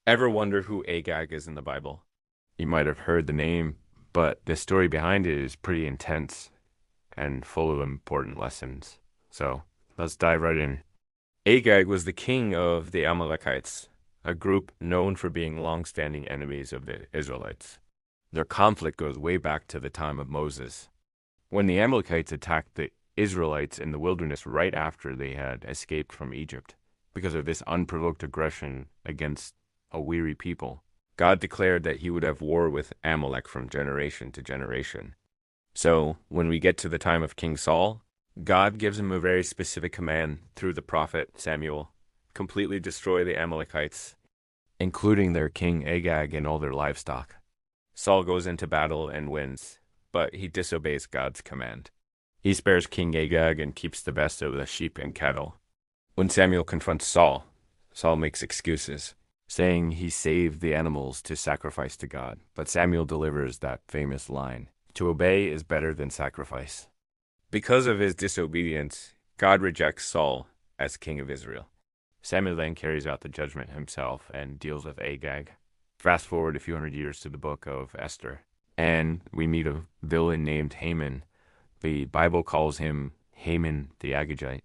Ever wonder who Agag is in the Bible? You might have heard the name, but the story behind it is pretty intense and full of important lessons. So let's dive right in. Agag was the king of the Amalekites, a group known for being long-standing enemies of the Israelites. Their conflict goes way back to the time of Moses, when the Amalekites attacked the Israelites in the wilderness right after they had escaped from Egypt. Because of this unprovoked aggression against a weary people, God declared that he would have war with Amalek from generation to generation. So, when we get to the time of King Saul, God gives him a very specific command through the prophet Samuel: completely destroy the Amalekites, including their king Agag and all their livestock. Saul goes into battle and wins, but he disobeys God's command. He spares King Agag and keeps the best of the sheep and cattle. When Samuel confronts Saul, Saul makes excuses, saying he saved the animals to sacrifice to God. But Samuel delivers that famous line: to obey is better than sacrifice. Because of his disobedience, God rejects Saul as king of Israel. Samuel then carries out the judgment himself and deals with Agag. Fast forward a few hundred years to the book of Esther, and we meet a villain named Haman. The Bible calls him Haman the Agagite.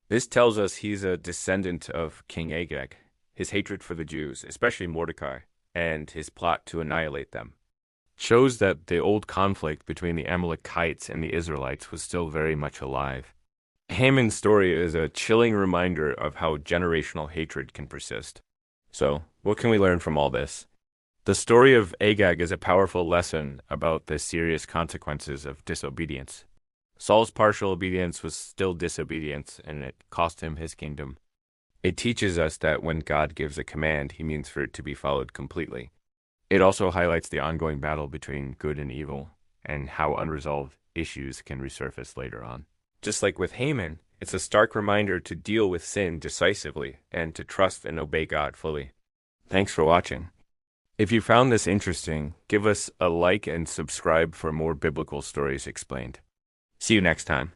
This tells us he's a descendant of King Agag. His hatred for the Jews, especially Mordecai, and his plot to annihilate them, shows that the old conflict between the Amalekites and the Israelites was still very much alive. Haman's story is a chilling reminder of how generational hatred can persist. So, what can we learn from all this? The story of Agag is a powerful lesson about the serious consequences of disobedience. Saul's partial obedience was still disobedience, and it cost him his kingdom. It teaches us that when God gives a command, he means for it to be followed completely. It also highlights the ongoing battle between good and evil, and how unresolved issues can resurface later on. Just like with Haman, it's a stark reminder to deal with sin decisively and to trust and obey God fully. Thanks for watching. If you found this interesting, give us a like and subscribe for more biblical stories explained. See you next time.